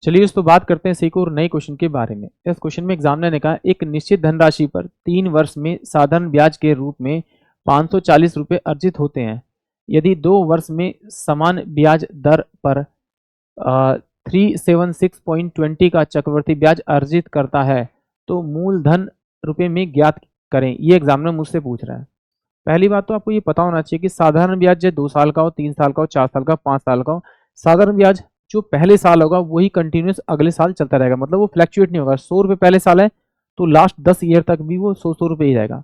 चलिए इस तो बात करते हैं एक और नए क्वेश्चन के बारे में। इस क्वेश्चन में एग्जामिनर ने कहा एक निश्चित धनराशि पर 3 वर्ष में साधारण ब्याज के रूप में 540 रुपये अर्जित होते हैं। यदि 2 वर्ष में समान ब्याज दर पर 376.20 का चक्रवर्ती ब्याज अर्जित करता है तो मूलधन रुपए में ज्ञात करें। ये एग्जामिनर मुझसे पूछ रहा है। पहली बात तो आपको ये पता होना चाहिए कि साधारण ब्याज जो 2 साल का हो, 3 साल का हो, 4 साल का, 5 साल का हो, साधारण ब्याज जो पहले साल होगा वही कंटिन्यूस अगले साल चलता रहेगा, मतलब वो फ्लैक्चुएट नहीं होगा। 100 रुपये पहले साल है तो लास्ट 10 ईयर तक भी वो 100 रुपये ही रहेगा।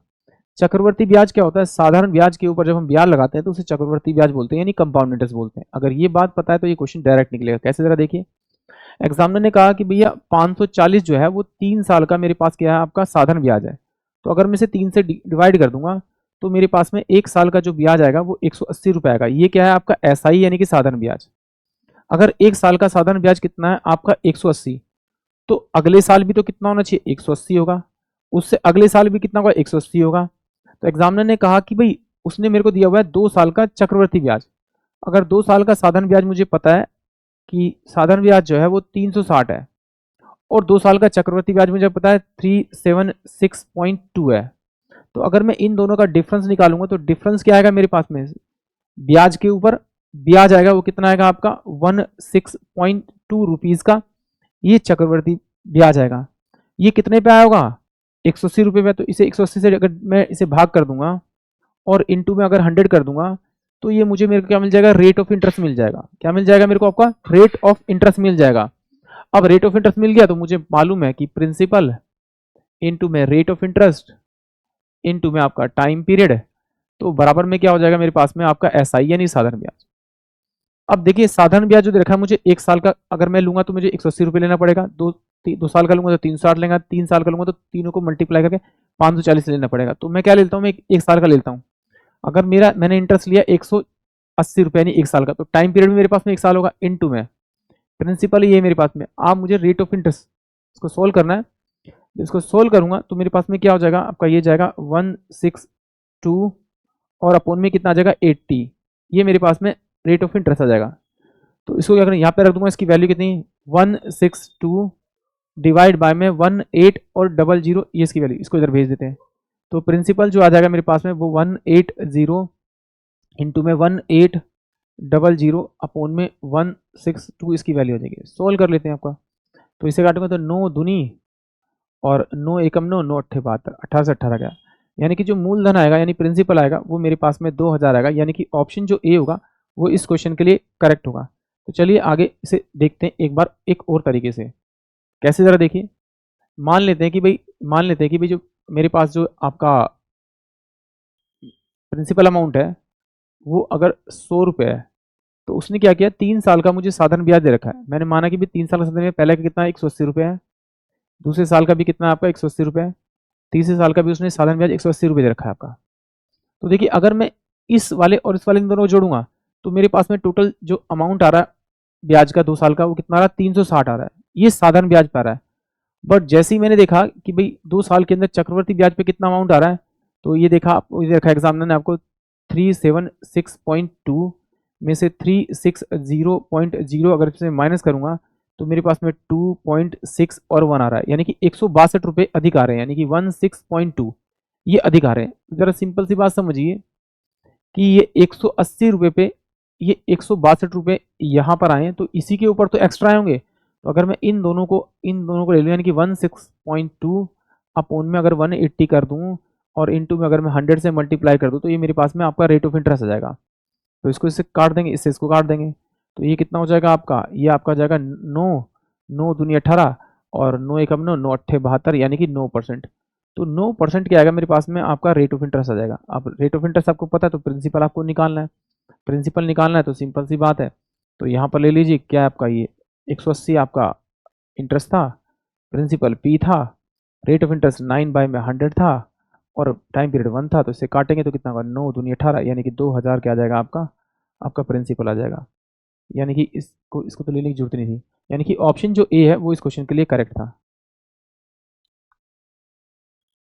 चक्रवर्ती ब्याज क्या होता है? साधारण ब्याज के ऊपर जब हम ब्याज लगाते हैं तो उसे चक्रवर्ती ब्याज बोलते हैं, यानी कंपाउंड इंटरेस्ट बोलते हैं। अगर ये बात पता है तो ये क्वेश्चन डायरेक्ट निकलेगा। कैसे, जरा देखिए। एग्जामिनर ने कहा कि भैया 540 जो है वो 3 साल का मेरे पास क्या है, आपका साधारण ब्याज है। तो अगर मैं इसे 3 से डिवाइड कर दूंगा तो मेरे पास में 1 साल का जो ब्याज आएगा वो 180 रुपये आएगा। ये क्या है, आपका एसआई यानी कि साधारण ब्याज। अगर 1 साल का साधारण ब्याज कितना है आपका 180, तो अगले साल भी तो कितना होना चाहिए, 180 होगा। उससे अगले साल भी कितना होगा, 180 होगा। तो एग्जामिनर ने कहा कि भाई उसने मेरे को दिया हुआ है 2 साल का चक्रवर्ती ब्याज। अगर 2 साल का साधारण ब्याज मुझे पता है कि साधारण ब्याज जो है वो 360 है और 2 साल का चक्रवर्ती ब्याज मुझे पता है 376.2 है। तो अगर मैं इन दोनों का डिफरेंस निकालूंगा तो डिफरेंस क्या आएगा मेरे पास में, ब्याज के ऊपर ब्याज आएगा वो कितना आएगा आपका 16.2 रुपीज का। ये चक्रवर्ती ब्याज आएगा। ये कितने पे आया होगा, 180 रुपये पे। तो इसे 180 से अगर मैं इसे भाग कर दूंगा और इनटू में अगर 100 कर दूंगा तो ये मुझे मेरे को क्या मिल जाएगा, रेट ऑफ इंटरेस्ट मिल जाएगा। क्या मिल जाएगा मेरे को, आपका रेट ऑफ इंटरेस्ट मिल जाएगा। अब रेट ऑफ इंटरेस्ट मिल गया तो मुझे मालूम है कि प्रिंसिपल इनटू में रेट ऑफ इंटरेस्ट इनटू में आपका टाइम पीरियड, तो बराबर में क्या हो जाएगा मेरे पास में आपका एसआई यानी साधारण ब्याज। अब देखिए साधारण ब्याज जो दे रखा है मुझे 1 साल का अगर मैं लूंगा तो मुझे 180 रुपये लेना पड़ेगा। 2 साल का लूंगा तो 360 लेगा, 3 साल का लूंगा तो तीनों को मल्टीप्लाई करके 540 लेना पड़ेगा। तो मैं क्या लेता हूँ, मैं 1 साल का लेता हूँ। अगर मैंने इंटरेस्ट लिया 180 रुपये यानी 1 साल का, तो टाइम पीरियड भी मेरे पास में 1 साल होगा। इनटू में प्रिंसिपल ये मेरे पास में, आप मुझे रेट ऑफ इंटरेस्ट इसको सोल्व करना है। इसको सोल्व करूंगा तो मेरे पास में क्या हो जाएगा, आपका ये जाएगा 162 और अपोन में कितना आ जाएगा 80। ये मेरे पास में रेट ऑफ इंटरेस्ट आ जाएगा। तो इसको क्या करें, यहाँ पे रख दूंगा। इसकी वैल्यू कितनी, 162 डिवाइड बाय में 18 और 00, ये इसकी वैल्यू, इसको इधर भेज देते हैं। तो प्रिंसिपल जो आ जाएगा मेरे पास में वो 180 इंटू में 1800 अपोन में 162 इसकी वैल्यू हो जाएगी। सोल्व कर लेते हैं आपका। तो इसे काटूंगा तो 9 दूनी और 9 एकम 9, 9 अट्ठे 72, 18 से 18 गया। यानी कि जो मूलधन आएगा यानी प्रिंसिपल आएगा वो मेरे पास में 2000 आएगा। यानी कि ऑप्शन जो ए होगा वो इस क्वेश्चन के लिए करेक्ट होगा। तो चलिए आगे इसे देखते हैं एक बार एक और तरीके से। कैसे, जरा देखिए। मान लेते हैं कि भाई जो मेरे पास जो आपका प्रिंसिपल अमाउंट है वो अगर 100 रुपये है, तो उसने क्या किया, 3 साल का मुझे साधारण ब्याज दे रखा है। मैंने माना कि भाई 3 साल का साधारण ब्याज पहले का कितना 180 रुपये है, दूसरे साल का भी कितना आपका 180 रुपये है, तीसरे साल का भी उसने साधारण ब्याज 180 रुपये दे रखा है आपका। तो देखिए अगर मैं इस वाले और इस वाले इन दोनों को जोड़ूंगा तो मेरे पास में टोटल जो अमाउंट आ रहा है ब्याज का 2 साल का वो कितना आ रहा है, 360 आ रहा है। ये साधारण ब्याज पे आ रहा है। बट जैसे ही मैंने देखा कि भाई 2 साल के अंदर चक्रवर्ती ब्याज पे कितना अमाउंट आ रहा है, तो ये देखा एग्जामिनर ने आपको 376.2 में से 360.0 अगर इसमें माइनस करूंगा तो मेरे पास में 2.6 और 1 आ रहा है। यानी कि 162 रुपये अधिक आ रहे हैं, यानी कि 16.2 ये अधिक आ रहे हैं। जरा सिंपल सी बात समझिए कि ये 180 रुपये पे ये 162 रुपये यहाँ पर आए हैं, तो इसी के ऊपर तो एक्स्ट्रा आए होंगे। तो अगर मैं इन दोनों को ले लूँ, यानी कि 16.2 अपोन में अगर 180 कर दूँ और इनटू में अगर मैं 100 से मल्टीप्लाई कर दूँ तो ये मेरे पास में आपका रेट ऑफ इंटरेस्ट आ जाएगा। तो इसको इससे काट देंगे, इससे इसको काट देंगे, तो ये कितना हो जाएगा आपका, ये आपका जाएगा 9 दूनी 18 और 9 एकम 9, 9 अट्ठे 72 यानी कि 9%। तो 9% क्या आएगा मेरे पास में, आपका रेट ऑफ इंटरेस्ट आ जाएगा। अब रेट ऑफ इंटरेस्ट आपको पता है तो प्रिंसिपल आपको निकालना है। प्रिंसिपल निकालना है तो सिंपल सी बात है, तो यहाँ पर ले लीजिए क्या है आपका, ये 180 आपका इंटरेस्ट था, प्रिंसिपल पी था, रेट ऑफ इंटरेस्ट 9/100 था और टाइम पीरियड 1 था। तो इसे काटेंगे तो कितना होगा, 9 दूनी 18 यानी कि 2000 क्या आ जाएगा आपका प्रिंसिपल आ जाएगा। यानी कि इसको तो लेने की जरूरत नहीं थी। यानी कि ऑप्शन जो ए है वो इस क्वेश्चन के लिए करेक्ट था।